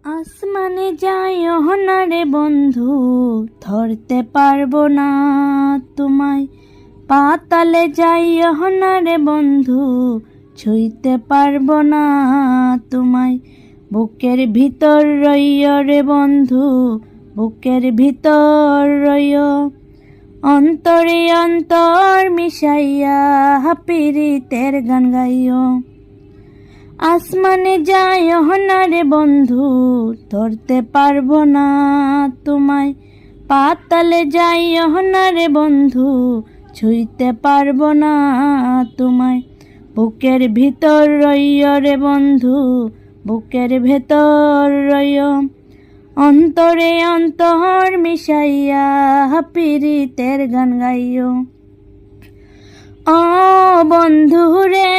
আসমানে যাইও না রে বন্ধু, ধরতে পারবো না তোমায়। পাতালে যাইও না রে বন্ধু, ছুঁইতে পারবো না তোমায়। বুকের ভিতর রইও রে বন্ধু, বুকের ভিতর রইও। অন্তরে অন্তর মিশাইয়া পিরিতের গান গাইও। আসমানে যাইও না রে বন্ধু, ধরতে পারবো না তোমায়। পাতালে যাইও না রে বন্ধু, ছুঁইতে পারবো না তোমায়। বুকের ভিতর রইও রে বন্ধু, বুকের ভেতর রইও। অন্তরে অন্তর মিশাইয়া পিরিতের গান গাইও। ও বন্ধু রে,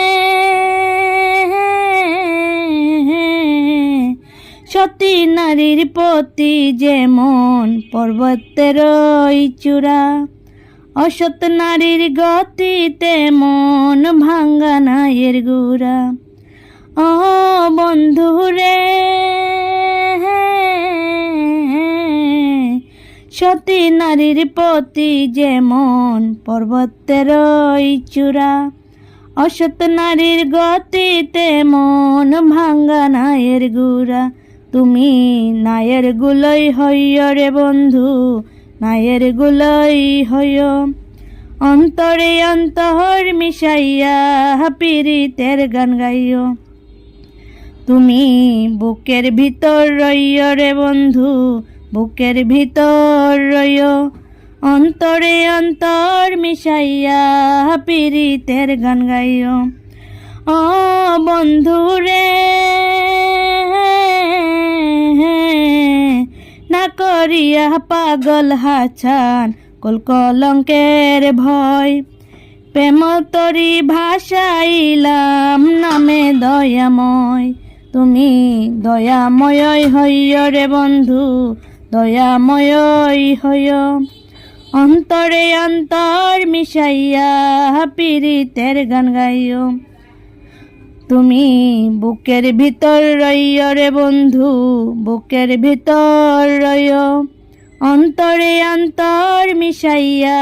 সতী নারীর প্রতি যেমন পর্বতের চূড়া, অসৎ নারীর গতিতে মন ভাঙ্গা নায়ের গুড়া। ও বন্ধু রে, সতী নারীর প্রতি যেমন পর্বতের চূড়া, অসৎ নারীর গতিতে মন ভাঙ্গা নায়ের গুড়া। তুমি নায়ের গুলোই হইও রে বন্ধু, নায়ের গুলোই হইও। অন্তরে অন্তর মিশাইয়া পিরিতের গান গাইও। তুমি বুকের ভিতর রইও রে বন্ধু, বুকের ভিতর রইও। অন্তরে অন্তর মিশাইয়া পিরিতের গান গাইও। ও বন্ধু রে, না করিয়া পাগল হাছান কলঙ্কের ভয়। প্রেম তরি ভাসাইলাম নামে দয়াময়। তুমি দয়াময় হইও রে বন্ধু, দয়াময় হইও। অন্তরে অন্তর মিশাইয়া পিরিতের গান গাইও। তুমি বুকের ভিতর রইও রে বন্ধু, বুকের ভিতর রইও। অন্তরে অন্তর মিশাইয়া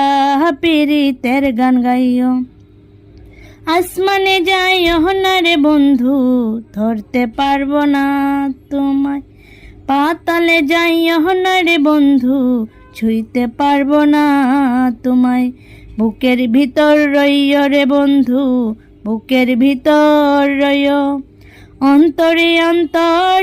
পিরিতের গান গাইও। আসমানে যাইও না রে বন্ধু, ধরতে পারবো না তোমায়। পাতালে যাইও না রে বন্ধু, ছুঁইতে পারবো না তোমায়। বুকের ভিতর রইও রে বন্ধু, বুকের ভিতর রইও। অন্তরে অন্তর